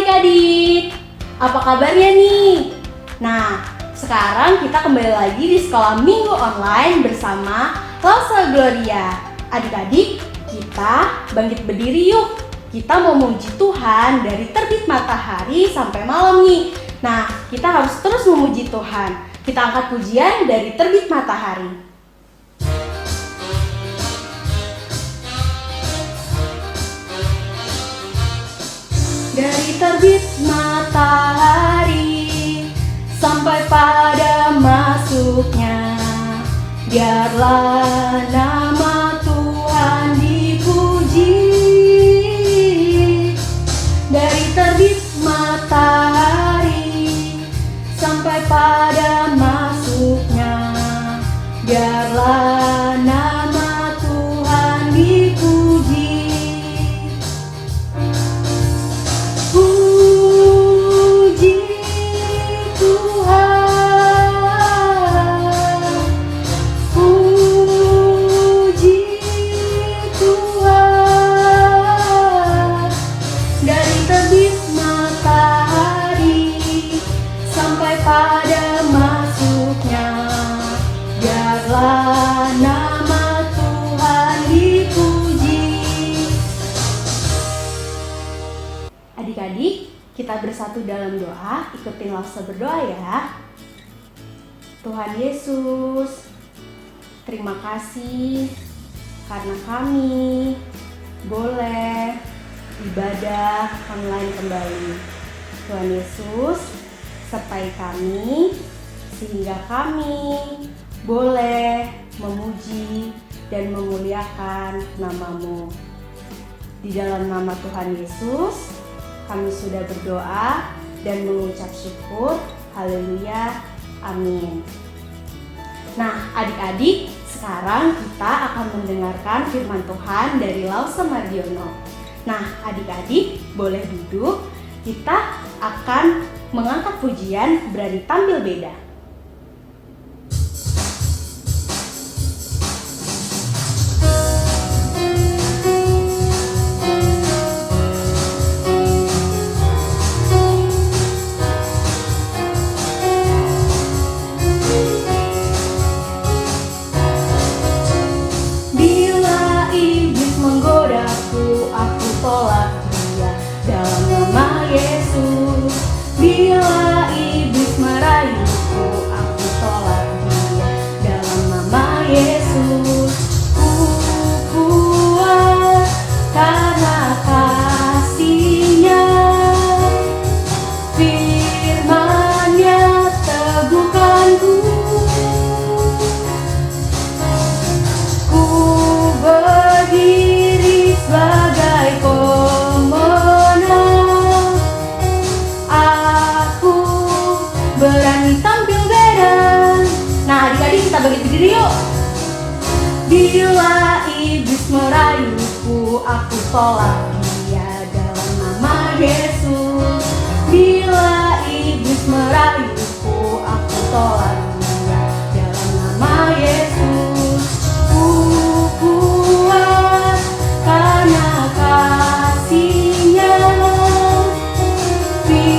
adik-adik, apa kabarnya nih? Nah, sekarang kita kembali lagi di sekolah minggu online bersama Lause Gloria. Adik-adik, kita bangkit berdiri yuk. Kita mau memuji Tuhan dari terbit matahari sampai malam nih. Nah, kita harus terus memuji Tuhan. Kita angkat pujian dari terbit matahari. Dari terbit matahari sampai pada masuknya, biarlah nama Tuhan dipuji. Dari terbit matahari sampai pada masuknya, biarlah nama Tuhan dipuji. Puji Tuhan, puji Tuhan. Dari terbit matahari sampai pada masuknya, biarlah nama Tuhan dipuji. Adik-adik, kita bersatu dalam doa. Ikutin Lause berdoa ya. Tuhan Yesus, terima kasih karena kami boleh ibadah online kembali. Tuhan Yesus, sertai kami sehingga kami boleh memuji dan memuliakan nama-Mu. Di dalam nama Tuhan Yesus, kami sudah berdoa dan mengucap syukur. Haleluya. Amin. Nah, adik-adik, sekarang kita akan mendengarkan firman Tuhan dari Lause Mardiono. Nah, adik-adik boleh duduk. Kita akan mengangkat pujian Berani Tampil Beda. Bila iblis merayuku, aku tolak dia dalam nama Yesus. Bila iblis merayuku, aku tolak dia dalam nama Yesus. Ku kuat karena kasih-Nya,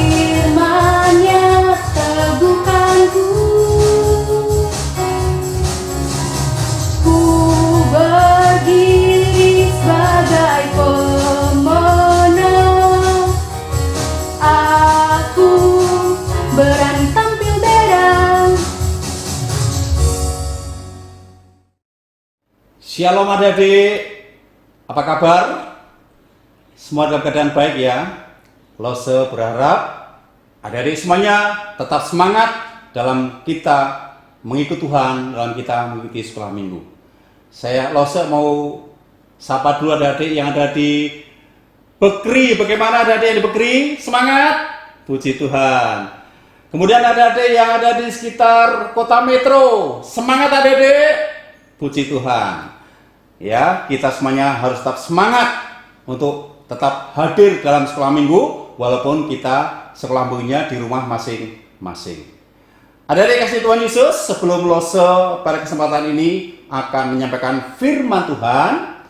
firman-Nya teguhkanku. Berdiri sebagai pemenang, aku berani tampil beda. Shalom adik-adik, apa kabar? Semua dalam keadaan baik ya. Lause berharap adik-adik semuanya tetap semangat dalam kita mengikuti Tuhan, dalam kita mengikuti sekolah minggu. Saya Lause mau sapa dulu adik-adik yang ada di Bekri. Bagaimana adik-adik yang di Bekri? Semangat! Puji Tuhan. Kemudian adik-adik yang ada di sekitar kota metro. Semangat adik-adik! Puji Tuhan. Ya, kita semuanya harus tetap semangat untuk tetap hadir dalam sekolah minggu walaupun kita sekolah minggunya di rumah masing-masing. Adik-adik kasih Tuhan Yesus, sebelum Lause pada kesempatan ini akan menyampaikan firman Tuhan,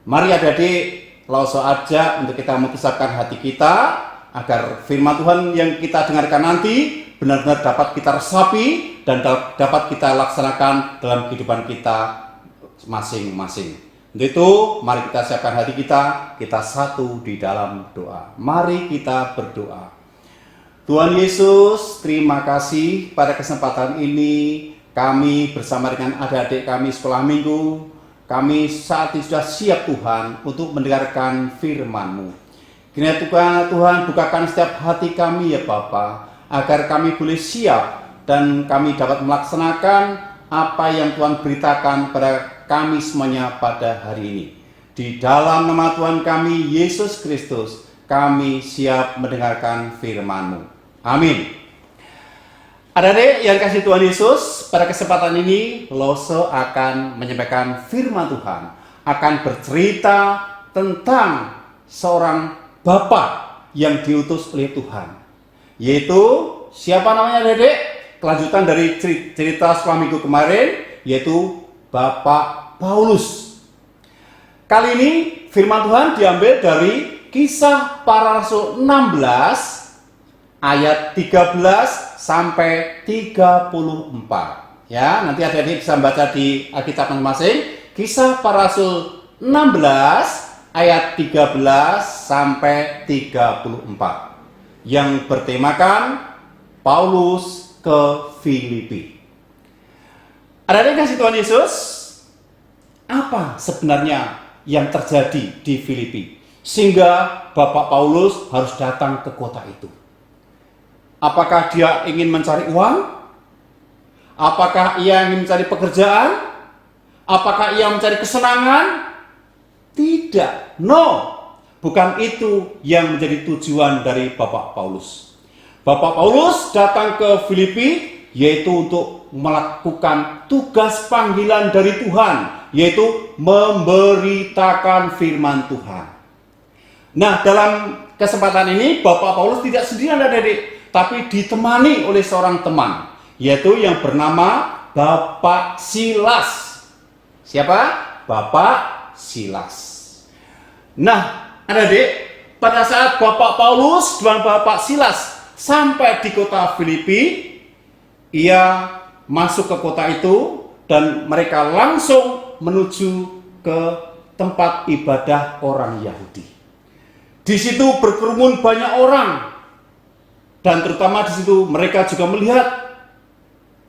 mari adik-adik Lause ajak untuk kita mempersiapkan hati kita agar firman Tuhan yang kita dengarkan nanti benar-benar dapat kita resapi dan dapat kita laksanakan dalam kehidupan kita masing-masing. Untuk itu, mari kita siapkan hati kita satu di dalam doa. Mari kita berdoa. Tuhan Yesus, terima kasih pada kesempatan ini kami bersama dengan adik-adik kami sekolah minggu. Kami saat ini sudah siap Tuhan untuk mendengarkan firman-Mu. Kiranya Tuhan bukakan setiap hati kami ya Bapa, agar kami boleh siap dan kami dapat melaksanakan apa yang Tuhan beritakan pada kami semuanya pada hari ini. Di dalam nama Tuhan kami, Yesus Kristus, kami siap mendengarkan firman-Mu. Amin. Adik-adik yang kasih Tuhan Yesus, pada kesempatan ini Lose akan menyampaikan firman Tuhan, akan bercerita tentang seorang bapak yang diutus oleh Tuhan, yaitu siapa namanya adik-adik? Kelanjutan dari cerita sekolah minggu kemarin, yaitu Bapak Paulus. Kali ini firman Tuhan diambil dari Kisah Para Rasul 16 ayat 13 sampai 34. Ya, nanti adik-adik bisa baca di Alkitab masing-masing. Kisah Para Rasul 16 ayat 13 sampai 34 yang bertemakan Paulus ke Filipi. Adik-adik kasih Tuhan Yesus, apa sebenarnya yang terjadi di Filipi sehingga Bapak Paulus harus datang ke kota itu? Apakah dia ingin mencari uang? Apakah ia ingin mencari pekerjaan? Apakah ia mencari kesenangan? Tidak, no, bukan itu yang menjadi tujuan dari Bapak Paulus. Bapak Paulus datang ke Filipi yaitu untuk melakukan tugas panggilan dari Tuhan, yaitu memberitakan firman Tuhan. Nah, dalam kesempatan ini Bapak Paulus tidak sendirian adik-adik, tapi ditemani oleh seorang teman, yaitu yang bernama Bapak Silas. Siapa? Bapak Silas. Nah, adik-adik, pada saat Bapak Paulus dan Bapak Silas sampai di kota Filipi, ia masuk ke kota itu dan mereka langsung menuju ke tempat ibadah orang Yahudi. Di situ berkerumun banyak orang dan terutama di situ mereka juga melihat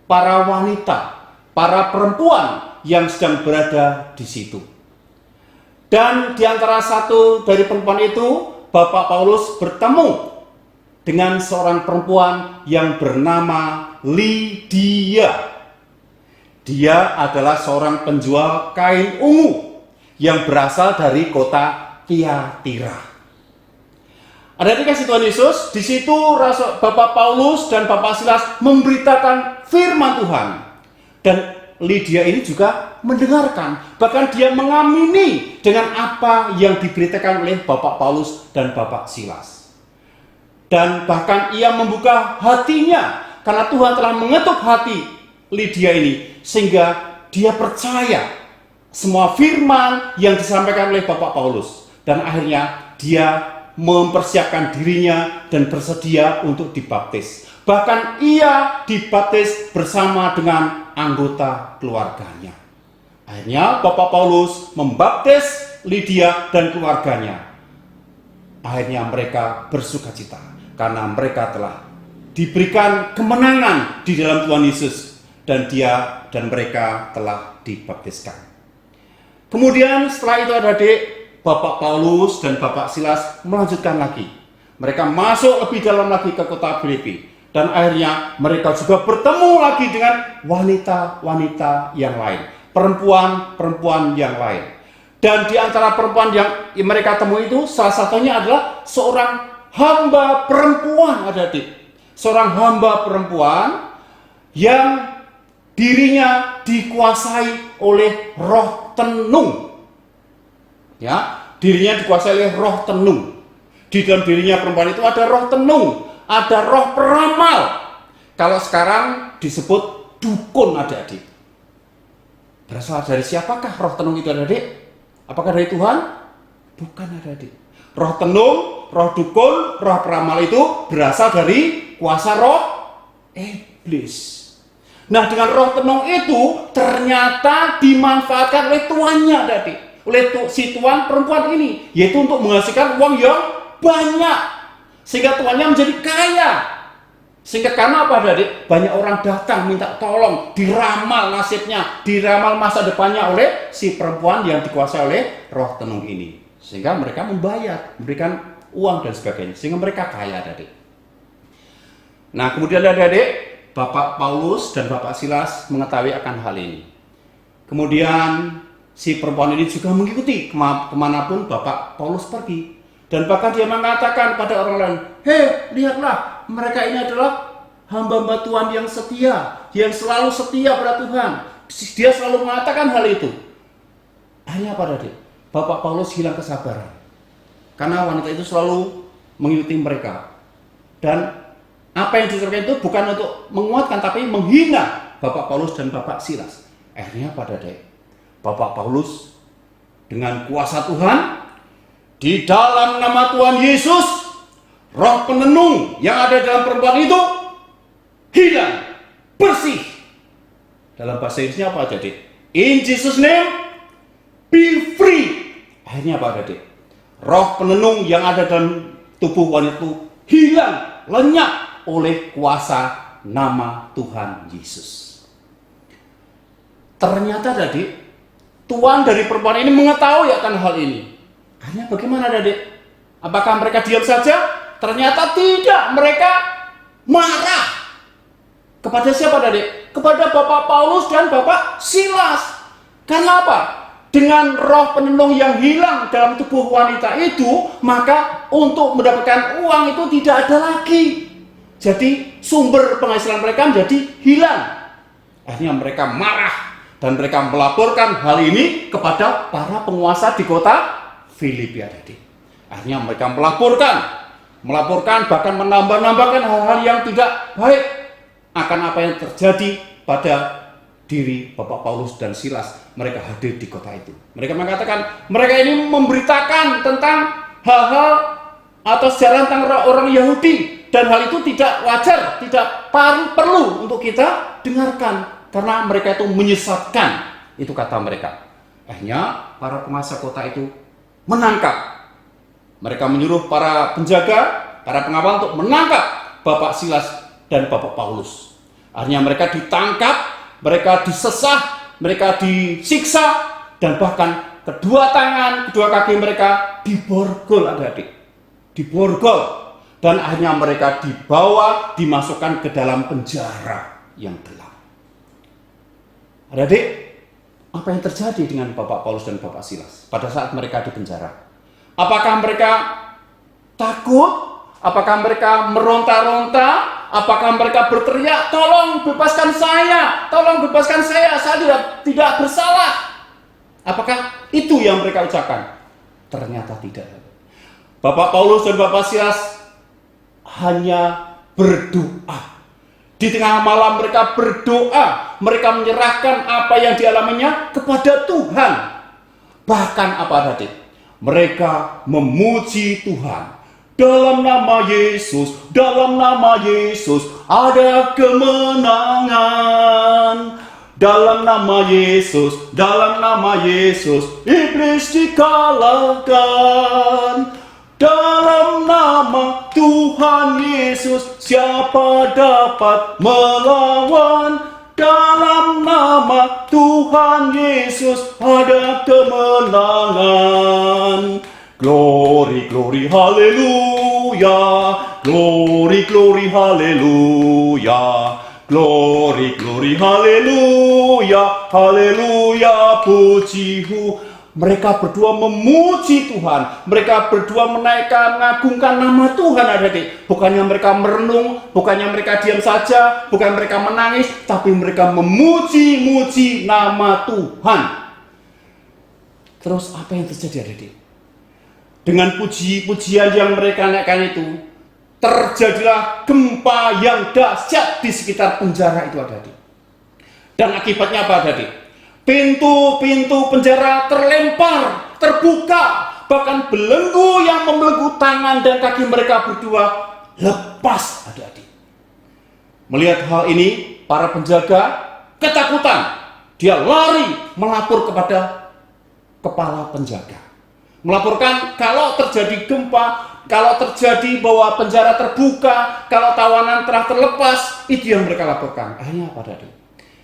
para wanita, para perempuan yang sedang berada di situ. Dan di antara satu dari perempuan itu, Bapak Paulus bertemu dengan seorang perempuan yang bernama Lydia. Dia adalah seorang penjual kain ungu yang berasal dari kota Tiatira. Ada dikasih Tuhan Yesus, di situ Bapak Paulus dan Bapak Silas memberitakan firman Tuhan. Dan Lydia ini juga mendengarkan, bahkan dia mengamini dengan apa yang diberitakan oleh Bapak Paulus dan Bapak Silas. Dan bahkan ia membuka hatinya karena Tuhan telah mengetuk hati Lydia ini sehingga dia percaya semua firman yang disampaikan oleh Bapak Paulus, dan akhirnya dia mempersiapkan dirinya dan bersedia untuk dibaptis. Bahkan ia dibaptis bersama dengan anggota keluarganya. Akhirnya Bapak Paulus membaptis Lydia dan keluarganya. Akhirnya mereka bersukacita karena mereka telah diberikan kemenangan di dalam Tuhan Yesus, dan dia dan mereka telah dibaptiskan. Kemudian setelah itu adik-adik, Bapak Paulus dan Bapak Silas melanjutkan lagi. Mereka masuk lebih dalam lagi ke kota Filipi, dan akhirnya mereka juga bertemu lagi dengan wanita-wanita yang lain, perempuan-perempuan yang lain. Dan di antara perempuan yang mereka temui itu, salah satunya adalah seorang hamba perempuan, adik-adik. Seorang hamba perempuan yang dirinya dikuasai oleh roh tenung. Ya, dirinya dikuasai oleh roh tenung. Di dalam dirinya perempuan itu ada roh tenung, ada roh peramal. Kalau sekarang disebut dukun, adik-adik. Berasal dari siapakah roh tenung itu, adik-adik? Apakah dari Tuhan? Bukan, adik-adik. Roh tenung, roh dukun, roh peramal itu berasal dari kuasa roh iblis. Nah, dengan roh tenung itu ternyata dimanfaatkan oleh tuannya tadi, oleh si tuan perempuan ini, yaitu untuk menghasilkan uang yang banyak, sehingga tuannya menjadi kaya. Sehingga karena apa adik? Banyak orang datang minta tolong, diramal nasibnya, diramal masa depannya oleh si perempuan yang dikuasai oleh roh tenung ini. Sehingga mereka membayar, memberikan uang dan sebagainya, sehingga mereka kaya adik. Nah, kemudian adik-adik, Bapak Paulus dan Bapak Silas mengetahui akan hal ini. Kemudian si perempuan ini juga mengikuti kemanapun Bapak Paulus pergi. Dan bahkan dia mengatakan pada orang lain, "Hei, lihatlah, mereka ini adalah hamba-hamba Tuhan yang setia, yang selalu setia pada Tuhan." Dia selalu mengatakan hal itu. Akhirnya apa tadi? Bapak Paulus hilang kesabaran. Karena wanita itu selalu mengikuti mereka. Dan apa yang diceritakan itu bukan untuk menguatkan, tapi menghina Bapak Paulus dan Bapak Silas. Akhirnya pada Bapak Paulus dengan kuasa Tuhan, di dalam nama Tuhan Yesus, roh penenung yang ada dalam perempuan itu hilang, bersih. Dalam bahasa Inggrisnya apa jadi? In Jesus name, be free. Akhirnya apa jadi? Roh penenung yang ada dalam tubuh wanita itu hilang, lenyap oleh kuasa nama Tuhan Yesus. Ternyata tadi tuan dari perempuan ini mengetahui akan hal ini. Akhirnya bagaimana adik? Apakah mereka diam saja? Ternyata tidak, mereka marah. Kepada siapa adik? Kepada Bapak Paulus dan Bapak Silas. Karena apa? Dengan roh penenung yang hilang dalam tubuh wanita itu, maka untuk mendapatkan uang itu tidak ada lagi. Jadi sumber penghasilan mereka menjadi hilang. Akhirnya mereka marah dan mereka melaporkan hal ini kepada para penguasa di kota Filipi adik. Akhirnya mereka melaporkan bahkan menambahkan hal-hal yang tidak baik akan apa yang terjadi pada diri Bapak Paulus dan Silas. Mereka hadir di kota itu. Mereka mengatakan mereka ini memberitakan tentang hal-hal atau sejarah tentang orang Yahudi, dan hal itu tidak wajar, tidak perlu untuk kita dengarkan karena mereka itu menyesatkan. Itu kata mereka. Akhirnya para penguasa kota itu menangkap. Mereka menyuruh para penjaga, para pengawal untuk menangkap Bapak Silas dan Bapak Paulus. Akhirnya mereka ditangkap, mereka disesah, mereka disiksa, dan bahkan kedua tangan, kedua kaki mereka diborgol adik-adik. Diborgol. Dan akhirnya mereka dibawa, dimasukkan ke dalam penjara yang gelap. Adik-adik, apa yang terjadi dengan Bapak Paulus dan Bapak Silas pada saat mereka di penjara? Apakah mereka takut? Apakah mereka meronta-ronta? Apakah mereka berteriak, "Tolong bebaskan saya, tolong bebaskan saya tidak bersalah"? Apakah itu yang mereka ucapkan? Ternyata tidak. Bapak Paulus dan Bapak Silas hanya berdoa. Di tengah malam mereka berdoa, mereka menyerahkan apa yang dialaminya kepada Tuhan. Bahkan apa tadi? Mereka memuji Tuhan. Dalam nama Yesus, dalam nama Yesus ada kemenangan. Dalam nama Yesus, dalam nama Yesus iblis dikalahkan. Dalam nama Tuhan Yesus siapa dapat melawan? Dalam nama Tuhan Yesus ada kemenangan. Glory, glory, haleluya. Glory, glory, haleluya. Glory, glory, haleluya. Haleluya, pujihu. Mereka berdua memuji Tuhan. Mereka berdua menaikkan, mengagungkan nama Tuhan adik-adik. Bukannya mereka merenung, bukannya mereka diam saja, bukan mereka menangis, tapi mereka memuji-muji nama Tuhan. Terus apa yang terjadi adik-adik? Dengan puji-pujian yang mereka naikkan itu, terjadilah gempa yang dahsyat di sekitar penjara itu adik-adik. Dan akibatnya apa adik-adik? Pintu-pintu penjara terlempar, terbuka. bahkan belenggu yang membelenggu tangan dan kaki mereka berdua lepas, adik-adik. Melihat hal ini, para penjaga ketakutan. Dia lari melapor kepada kepala penjaga. Melaporkan kalau terjadi gempa, kalau terjadi bahwa penjara terbuka, kalau tawanan telah terlepas, itu yang mereka laporkan. Akhirnya apa tadi?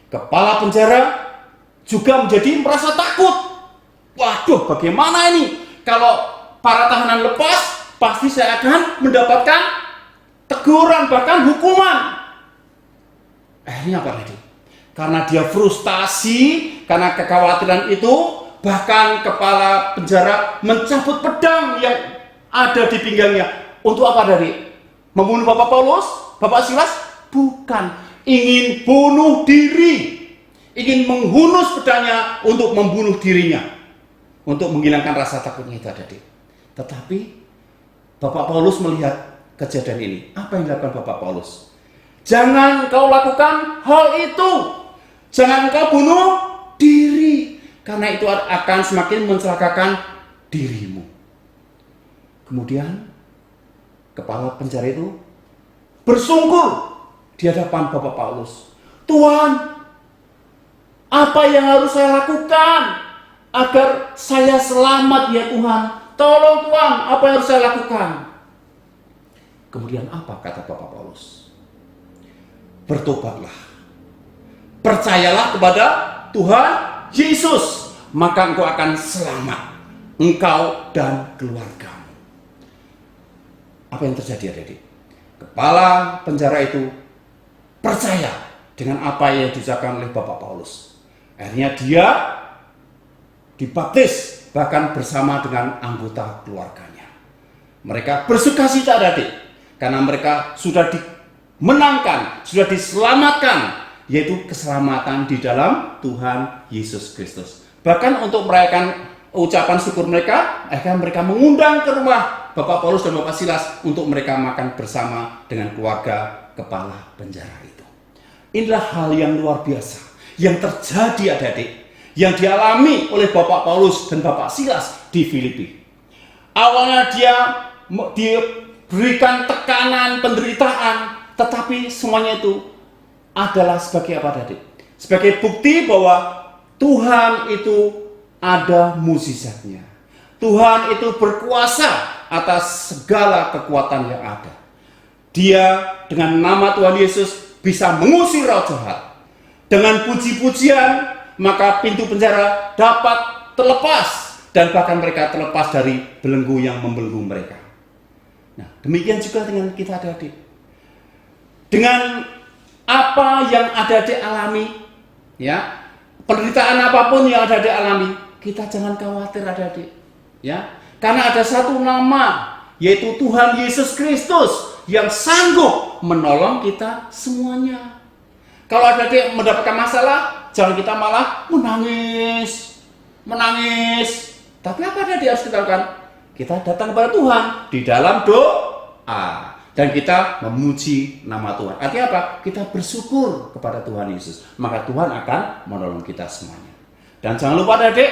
Kepala penjara juga menjadi merasa takut. Waduh, bagaimana ini? Kalau para tahanan lepas, pasti saya akan mendapatkan teguran, bahkan hukuman. Akhirnya apa tadi? Karena dia frustasi, karena kekhawatiran itu, bahkan kepala penjara mencabut pedang yang ada di pinggangnya. Untuk apa tadi? Membunuh Bapak Paulus, Bapak Silas? Bukan. Ingin bunuh diri. Ingin menghunus pedangnya untuk membunuh dirinya. Untuk menghilangkan rasa takutnya itu tadi. Tetapi Bapak Paulus melihat kejadian ini. Apa yang dilakukan Bapak Paulus? Jangan kau lakukan hal itu. Jangan kau bunuh diri. Karena itu akan semakin mencelakakan dirimu. Kemudian kepala penjara itu bersungkur di hadapan Bapak Paulus. Tuhan, apa yang harus saya lakukan agar saya selamat ya Tuhan? Tolong Tuhan, apa yang harus saya lakukan? Kemudian apa kata Bapak Paulus? Bertobatlah. Percayalah kepada Tuhan Yesus, maka engkau akan selamat, engkau dan keluargamu. Apa yang terjadi adik-adik? Kepala penjara itu percaya dengan apa yang diucapkan oleh Bapak Paulus. Akhirnya dia dibaptis, bahkan bersama dengan anggota keluarganya. Mereka bersukacita adik-adik, karena mereka sudah dimenangkan, sudah diselamatkan, yaitu keselamatan di dalam Tuhan Yesus Kristus. Bahkan untuk merayakan ucapan syukur mereka, akhirnya mereka mengundang ke rumah Bapak Paulus dan Bapak Silas untuk mereka makan bersama dengan keluarga kepala penjara itu. Inilah hal yang luar biasa yang terjadi adik-adik, yang dialami oleh Bapak Paulus dan Bapak Silas di Filipi. Awalnya dia diberikan tekanan, penderitaan, tetapi semuanya itu adalah sebagai apa tadi? Sebagai bukti bahwa Tuhan itu ada mukjizatnya. Tuhan itu berkuasa atas segala kekuatan yang ada. Dia dengan nama Tuhan Yesus bisa mengusir roh jahat. Dengan puji-pujian, maka pintu penjara dapat terlepas, dan bahkan mereka terlepas dari belenggu yang membelenggu mereka. Nah, demikian juga dengan kita adik-adik. Dengan apa yang ada di alami, ya, penderitaan apapun yang ada di alami, kita jangan khawatir adik-adik, ya, karena ada satu nama, yaitu Tuhan Yesus Kristus yang sanggup menolong kita semuanya. Kalau adik-adik mendapatkan masalah, jangan kita malah menangis. Tapi apa adik-adik harus kita lakukan? Kita datang kepada Tuhan di dalam doa. Dan kita memuji nama Tuhan. Artinya apa? Kita bersyukur kepada Tuhan Yesus. Maka Tuhan akan menolong kita semuanya. Dan jangan lupa adik,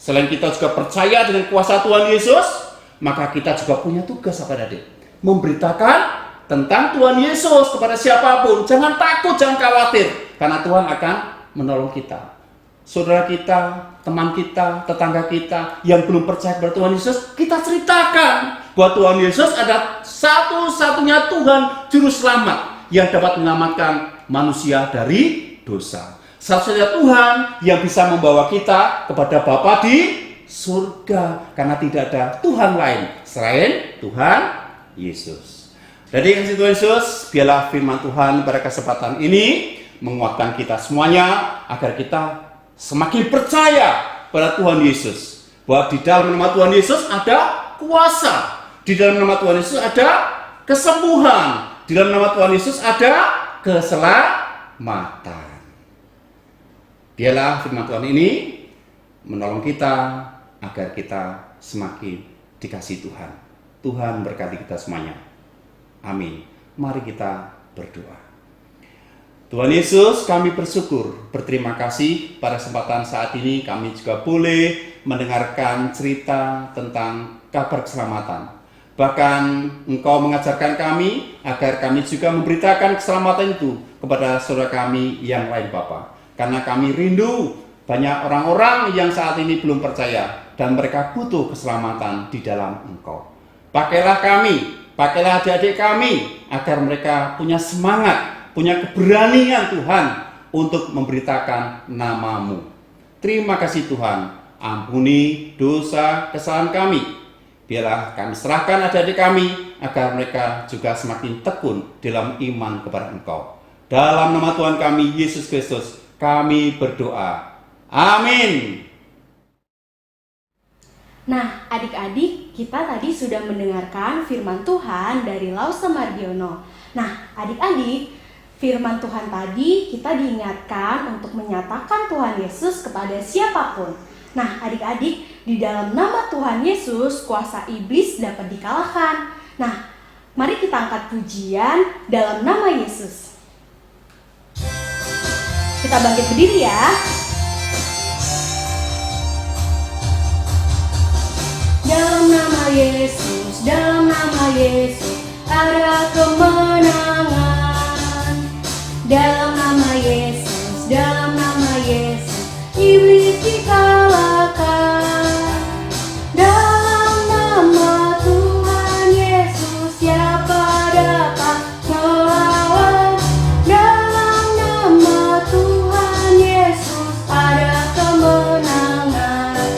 selain kita juga percaya dengan kuasa Tuhan Yesus, maka kita juga punya tugas apa adik? Memberitakan tentang Tuhan Yesus kepada siapapun. Jangan takut, jangan khawatir. Karena Tuhan akan menolong kita. Saudara kita, teman kita, tetangga kita yang belum percaya kepada Tuhan Yesus, kita ceritakan bahwa Tuhan Yesus adalah satu-satunya Tuhan Juru Selamat yang dapat menyelamatkan manusia dari dosa. Satu-satunya Tuhan yang bisa membawa kita kepada Bapa di surga, karena tidak ada Tuhan lain selain Tuhan Yesus. Jadi kasih Tuhan Yesus, biarlah firman Tuhan pada kesempatan ini menguatkan kita semuanya agar kita semakin percaya pada Tuhan Yesus, bahwa di dalam nama Tuhan Yesus ada kuasa, di dalam nama Tuhan Yesus ada kesembuhan, di dalam nama Tuhan Yesus ada keselamatan. Biarlah firman Tuhan ini menolong kita agar kita semakin dikasihi Tuhan. Tuhan berkati kita semuanya. Amin. Mari kita berdoa. Tuhan Yesus, kami bersyukur, berterima kasih pada kesempatan saat ini kami juga boleh mendengarkan cerita tentang kabar keselamatan. Bahkan Engkau mengajarkan kami agar kami juga memberitakan keselamatan itu kepada saudara kami yang lain Bapa. Karena kami rindu banyak orang-orang yang saat ini belum percaya dan mereka butuh keselamatan di dalam Engkau. Pakailah kami, pakailah adik-adik kami agar mereka punya semangat, punya keberanian Tuhan untuk memberitakan nama-Mu. Terima kasih Tuhan, ampuni dosa kesalahan kami. Biarlah kami serahkan adik-adik kami agar mereka juga semakin tekun dalam iman kepada Engkau. Dalam nama Tuhan kami Yesus Kristus kami berdoa. Amin. Nah, adik-adik, kita tadi sudah mendengarkan firman Tuhan dari Lause Mardiono. Nah, adik-adik, firman Tuhan tadi kita diingatkan untuk menyatakan Tuhan Yesus kepada siapapun. Nah, adik-adik, di dalam nama Tuhan Yesus, kuasa iblis dapat dikalahkan. Nah, mari kita angkat pujian dalam nama Yesus. Kita bangkit berdiri ya. Dalam nama Yesus, dalam nama Yesus, ada kemenangan. Dalam nama Yesus, dalam nama Yesus, iblis dikalahkan. Dalam nama Tuhan Yesus, siapa dapat melawan? Dalam nama Tuhan Yesus, ada kemenangan.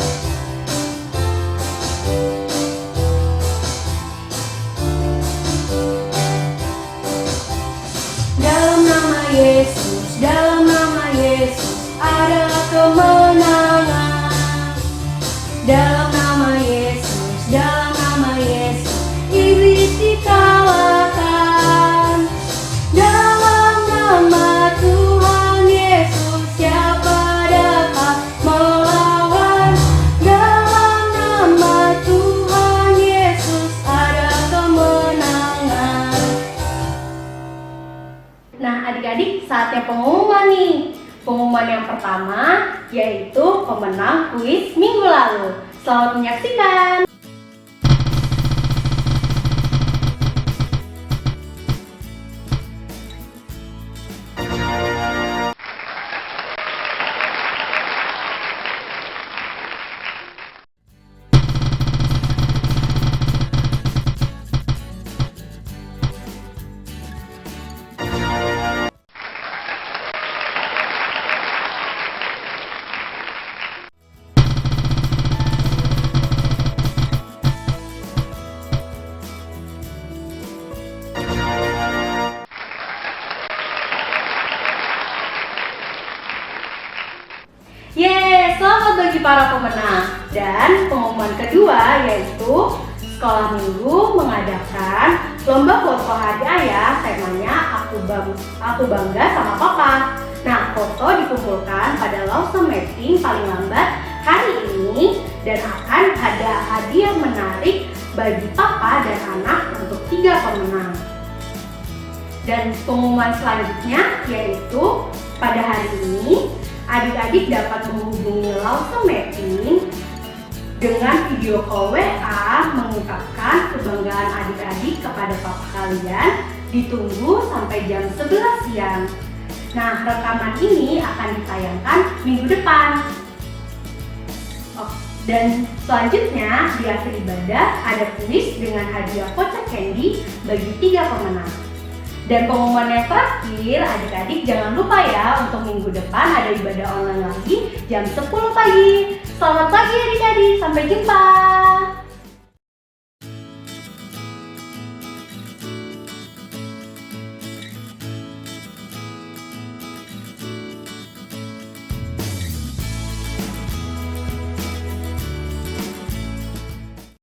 Dalam nama Yesus, dalam nama Yesus, ada kemenangan. Dalam nama Yesus, dalam nama Yesus, iblis dikalahkan. Dalam nama Tuhan Yesus, siapa dapat melawan? Dalam nama Tuhan Yesus, ada kemenangan. Nah, adik-adik, saatnya pengumuman nih. Pengumuman yang pertama yaitu pemenang kuis minggu lalu. Selamat menyaksikan. Selamat bagi para pemenang. Dan pengumuman kedua yaitu Sekolah Minggu mengadakan lomba foto hari ayah, temanya aku bangga sama papa. Nah, foto dikumpulkan pada Lause Mapping paling lambat hari ini dan akan ada hadiah menarik bagi papa dan anak untuk 3 pemenang. Dan pengumuman selanjutnya yaitu pada hari ini adik-adik dapat menghubungi Lause Mapping dengan video call WA mengungkapkan kebanggaan adik-adik kepada papa kalian. Ditunggu sampai jam 11 siang. Nah, rekaman ini akan ditayangkan minggu depan. Dan selanjutnya di akhir ibadah ada kuis dengan hadiah voucher candy bagi 3 pemenang. Dan pengumuman yang terakhir, adik-adik jangan lupa ya untuk minggu depan ada ibadah online lagi jam 10 pagi. Selamat pagi adik-adik, sampai jumpa.